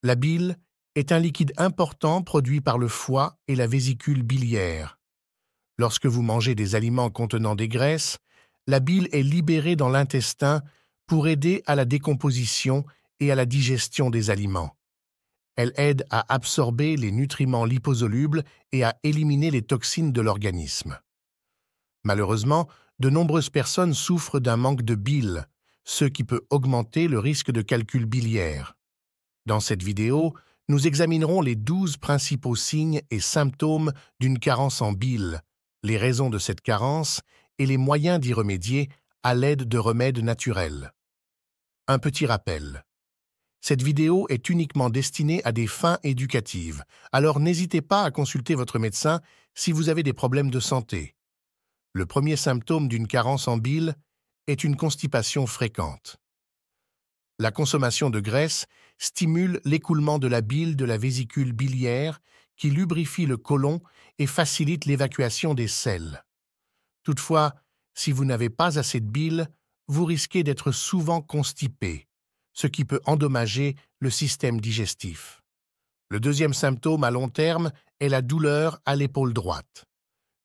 La bile est un liquide important produit par le foie et la vésicule biliaire. Lorsque vous mangez des aliments contenant des graisses, la bile est libérée dans l'intestin pour aider à la décomposition et à la digestion des aliments. Elle aide à absorber les nutriments liposolubles et à éliminer les toxines de l'organisme. Malheureusement, de nombreuses personnes souffrent d'un manque de bile, ce qui peut augmenter le risque de calcul biliaire. Dans cette vidéo, nous examinerons les 12 principaux signes et symptômes d'une carence en bile, les raisons de cette carence et les moyens d'y remédier à l'aide de remèdes naturels. Un petit rappel. Cette vidéo est uniquement destinée à des fins éducatives, alors n'hésitez pas à consulter votre médecin si vous avez des problèmes de santé. Le premier symptôme d'une carence en bile est une constipation fréquente. La consommation de graisse stimule l'écoulement de la bile de la vésicule biliaire qui lubrifie le côlon et facilite l'évacuation des selles. Toutefois, si vous n'avez pas assez de bile, vous risquez d'être souvent constipé, ce qui peut endommager le système digestif. Le deuxième symptôme à long terme est la douleur à l'épaule droite.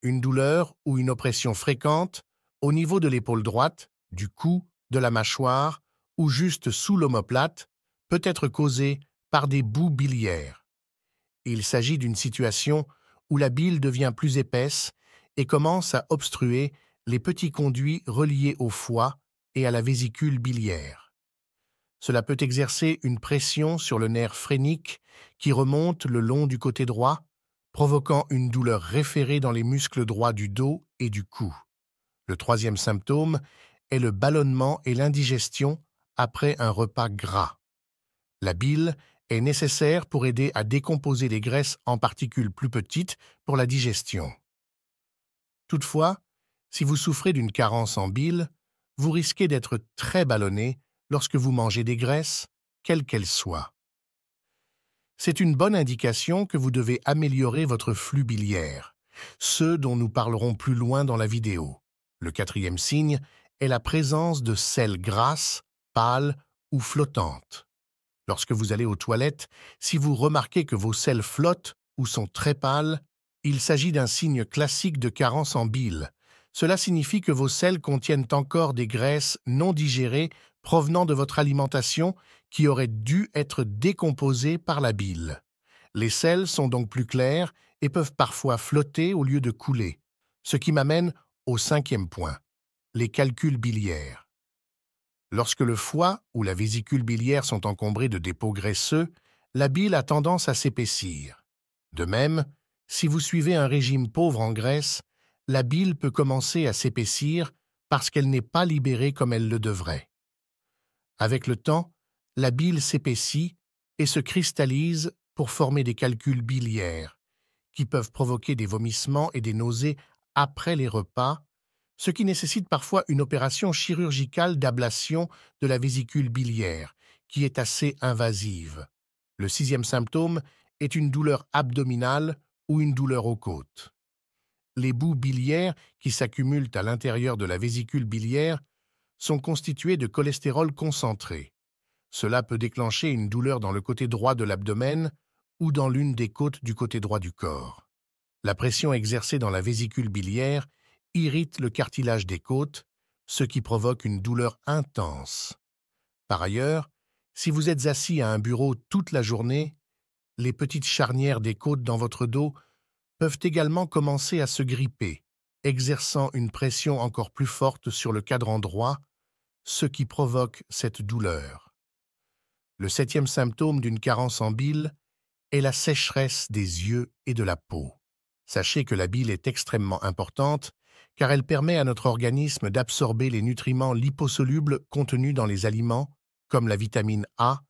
Une douleur ou une oppression fréquente au niveau de l'épaule droite, du cou, de la mâchoire ou juste sous l'omoplate peut être causée par des boues biliaires. Il s'agit d'une situation où la bile devient plus épaisse et commence à obstruer les petits conduits reliés au foie et à la vésicule biliaire. Cela peut exercer une pression sur le nerf phrénique qui remonte le long du côté droit, provoquant une douleur référée dans les muscles droits du dos et du cou. Le troisième symptôme est le ballonnement et l'indigestion après un repas gras. La bile est nécessaire pour aider à décomposer les graisses en particules plus petites pour la digestion. Toutefois, si vous souffrez d'une carence en bile, vous risquez d'être très ballonné lorsque vous mangez des graisses, quelles qu'elles soient. C'est une bonne indication que vous devez améliorer votre flux biliaire, ce dont nous parlerons plus loin dans la vidéo. Le quatrième signe est la présence de selles grasses, pâles ou flottantes. Lorsque vous allez aux toilettes, si vous remarquez que vos selles flottent ou sont très pâles, il s'agit d'un signe classique de carence en bile. Cela signifie que vos selles contiennent encore des graisses non digérées provenant de votre alimentation qui auraient dû être décomposées par la bile. Les selles sont donc plus claires et peuvent parfois flotter au lieu de couler, ce qui m'amène au cinquième point, les calculs biliaires. Lorsque le foie ou la vésicule biliaire sont encombrés de dépôts graisseux, la bile a tendance à s'épaissir. De même, si vous suivez un régime pauvre en graisse, la bile peut commencer à s'épaissir parce qu'elle n'est pas libérée comme elle le devrait. Avec le temps, la bile s'épaissit et se cristallise pour former des calculs biliaires, qui peuvent provoquer des vomissements et des nausées après les repas, ce qui nécessite parfois une opération chirurgicale d'ablation de la vésicule biliaire, qui est assez invasive. Le sixième symptôme est une douleur abdominale ou une douleur aux côtes. Les boues biliaires qui s'accumulent à l'intérieur de la vésicule biliaire sont constituées de cholestérol concentré. Cela peut déclencher une douleur dans le côté droit de l'abdomen ou dans l'une des côtes du côté droit du corps. La pression exercée dans la vésicule biliaire irrite le cartilage des côtes, ce qui provoque une douleur intense. Par ailleurs, si vous êtes assis à un bureau toute la journée, les petites charnières des côtes dans votre dos peuvent également commencer à se gripper, exerçant une pression encore plus forte sur le cadran droit, ce qui provoque cette douleur. Le septième symptôme d'une carence en bile est la sécheresse des yeux et de la peau. Sachez que la bile est extrêmement importante car elle permet à notre organisme d'absorber les nutriments liposolubles contenus dans les aliments, comme la vitamine A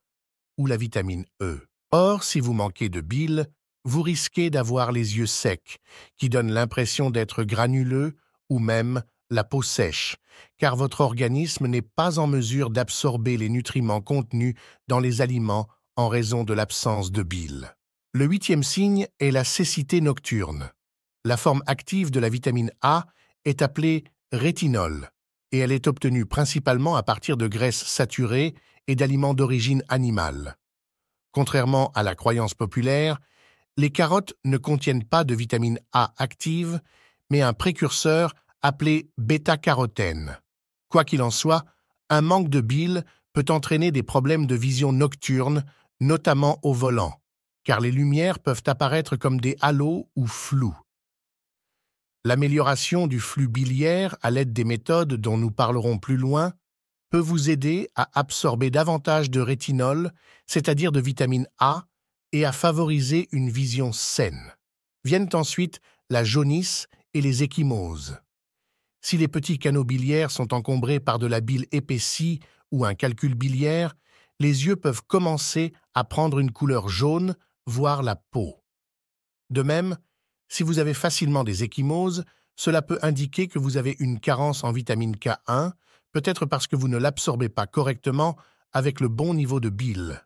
ou la vitamine E. Or, si vous manquez de bile, vous risquez d'avoir les yeux secs, qui donnent l'impression d'être granuleux ou même la peau sèche, car votre organisme n'est pas en mesure d'absorber les nutriments contenus dans les aliments en raison de l'absence de bile. Le huitième signe est la cécité nocturne. La forme active de la vitamine A est appelée rétinol, et elle est obtenue principalement à partir de graisses saturées et d'aliments d'origine animale. Contrairement à la croyance populaire, les carottes ne contiennent pas de vitamine A active, mais un précurseur appelé bêta-carotène. Quoi qu'il en soit, un manque de bile peut entraîner des problèmes de vision nocturne, notamment au volant, car les lumières peuvent apparaître comme des halos ou flous. L'amélioration du flux biliaire à l'aide des méthodes dont nous parlerons plus loin peut vous aider à absorber davantage de rétinol, c'est-à-dire de vitamine A, et à favoriser une vision saine. Viennent ensuite la jaunisse et les ecchymoses. Si les petits canaux biliaires sont encombrés par de la bile épaissie ou un calcul biliaire, les yeux peuvent commencer à prendre une couleur jaune, voire la peau. De même, si vous avez facilement des ecchymoses, cela peut indiquer que vous avez une carence en vitamine K1, peut-être parce que vous ne l'absorbez pas correctement avec le bon niveau de bile.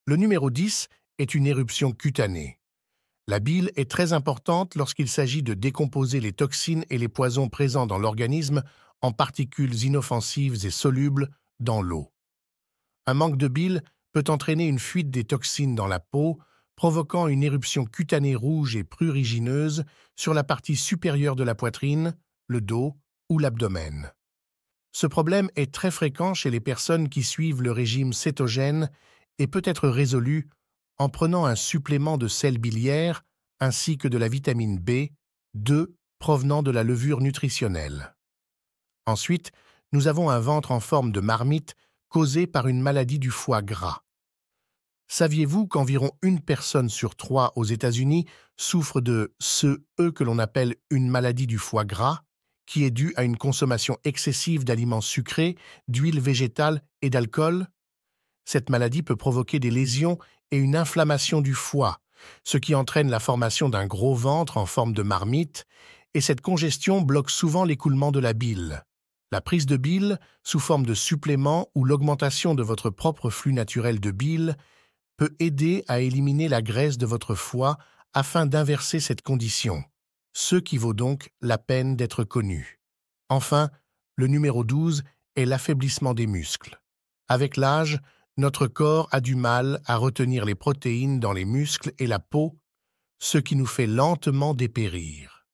Le numéro 10 est une éruption cutanée. La bile est très importante lorsqu'il s'agit de décomposer les toxines et les poisons présents dans l'organisme en particules inoffensives et solubles dans l'eau. Un manque de bile peut entraîner une fuite des toxines dans la peau, provoquant une éruption cutanée rouge et prurigineuse sur la partie supérieure de la poitrine, le dos ou l'abdomen. Ce problème est très fréquent chez les personnes qui suivent le régime cétogène et peut être résolu en prenant un supplément de sel biliaire ainsi que de la vitamine B2 provenant de la levure nutritionnelle. Ensuite, nous avons un ventre en forme de marmite causé par une maladie du foie gras. Saviez-vous qu'environ 1 personne sur 3 aux États-Unis souffre de ce que l'on appelle une maladie du foie gras, qui est due à une consommation excessive d'aliments sucrés, d'huile végétale et d'alcool? Cette maladie peut provoquer des lésions et une inflammation du foie, ce qui entraîne la formation d'un gros ventre en forme de marmite, et cette congestion bloque souvent l'écoulement de la bile. La prise de bile, sous forme de supplément ou l'augmentation de votre propre flux naturel de bile, peut aider à éliminer la graisse de votre foie afin d'inverser cette condition, ce qui vaut donc la peine d'être connu. Enfin, le numéro 12 est l'affaiblissement des muscles. Avec l'âge, notre corps a du mal à retenir les protéines dans les muscles et la peau, ce qui nous fait lentement dépérir.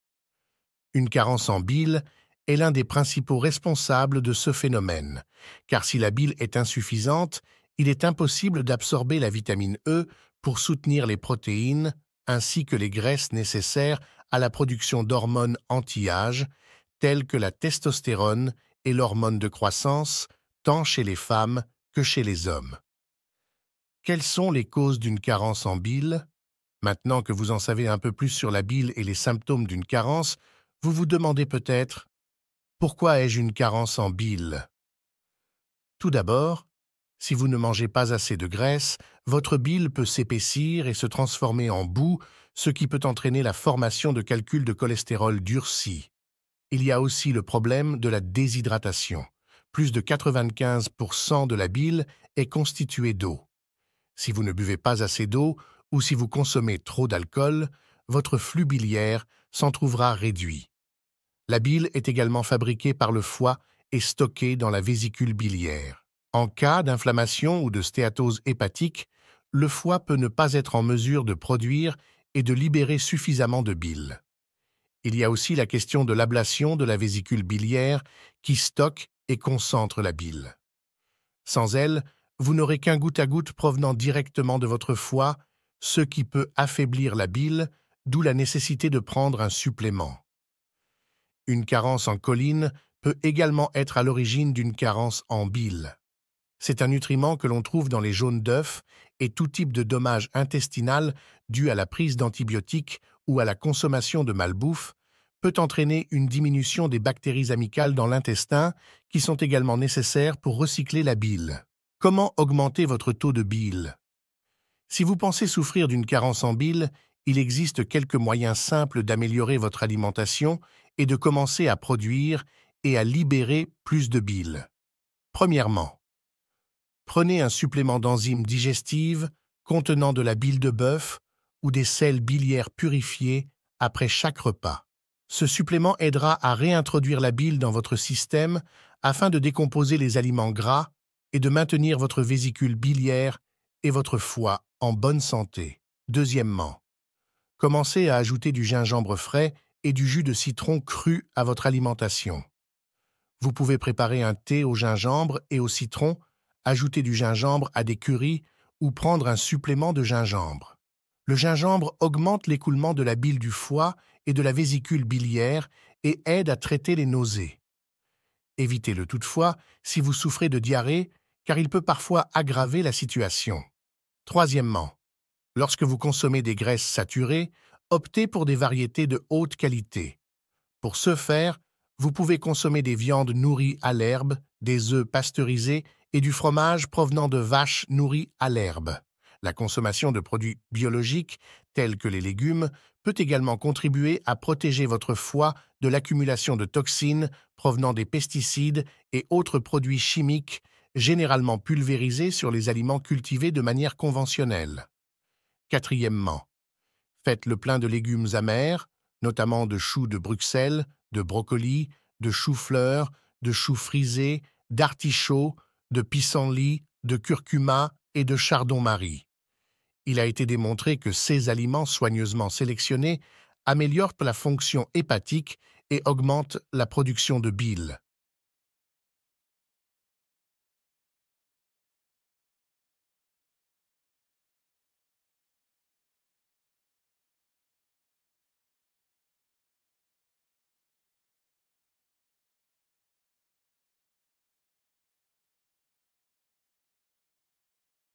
Une carence en bile est l'un des principaux responsables de ce phénomène, car si la bile est insuffisante, il est impossible d'absorber la vitamine E pour soutenir les protéines ainsi que les graisses nécessaires à la production d'hormones anti-âge, telles que la testostérone et l'hormone de croissance, tant chez les femmes que chez les hommes. Quelles sont les causes d'une carence en bile? Maintenant que vous en savez un peu plus sur la bile et les symptômes d'une carence, vous vous demandez peut-être « Pourquoi ai-je une carence en bile ?» Tout d'abord, si vous ne mangez pas assez de graisse, votre bile peut s'épaissir et se transformer en boue, ce qui peut entraîner la formation de calculs de cholestérol durcis. Il y a aussi le problème de la déshydratation. Plus de 95% de la bile est constituée d'eau. Si vous ne buvez pas assez d'eau ou si vous consommez trop d'alcool, votre flux biliaire s'en trouvera réduit. La bile est également fabriquée par le foie et stockée dans la vésicule biliaire. En cas d'inflammation ou de stéatose hépatique, le foie peut ne pas être en mesure de produire et de libérer suffisamment de bile. Il y a aussi la question de l'ablation de la vésicule biliaire qui stocke et concentre la bile. Sans elle, vous n'aurez qu'un goutte-à-goutte provenant directement de votre foie, ce qui peut affaiblir la bile, d'où la nécessité de prendre un supplément. Une carence en choline peut également être à l'origine d'une carence en bile. C'est un nutriment que l'on trouve dans les jaunes d'œufs et tout type de dommage intestinal dû à la prise d'antibiotiques ou à la consommation de malbouffe peut entraîner une diminution des bactéries amicales dans l'intestin qui sont également nécessaires pour recycler la bile. Comment augmenter votre taux de bile? Si vous pensez souffrir d'une carence en bile, il existe quelques moyens simples d'améliorer votre alimentation et de commencer à produire et à libérer plus de bile. Premièrement, prenez un supplément d'enzymes digestives contenant de la bile de bœuf ou des sels biliaires purifiés après chaque repas. Ce supplément aidera à réintroduire la bile dans votre système afin de décomposer les aliments gras et de maintenir votre vésicule biliaire et votre foie en bonne santé. Deuxièmement, commencez à ajouter du gingembre frais et du jus de citron cru à votre alimentation. Vous pouvez préparer un thé au gingembre et au citron, ajouter du gingembre à des currys ou prendre un supplément de gingembre. Le gingembre augmente l'écoulement de la bile du foie et de la vésicule biliaire et aide à traiter les nausées. Évitez-le toutefois si vous souffrez de diarrhée, car il peut parfois aggraver la situation. Troisièmement, lorsque vous consommez des graisses saturées, optez pour des variétés de haute qualité. Pour ce faire, vous pouvez consommer des viandes nourries à l'herbe, des œufs pasteurisés et du fromage provenant de vaches nourries à l'herbe. La consommation de produits biologiques, tels que les légumes, peut également contribuer à protéger votre foie de l'accumulation de toxines provenant des pesticides et autres produits chimiques généralement pulvérisés sur les aliments cultivés de manière conventionnelle. Quatrièmement, faites le plein de légumes amers, notamment de choux de Bruxelles, de brocolis, de choux-fleurs, de choux frisés, d'artichauts, de pissenlit, de curcuma et de chardon-marie. Il a été démontré que ces aliments soigneusement sélectionnés améliorent la fonction hépatique et augmentent la production de bile.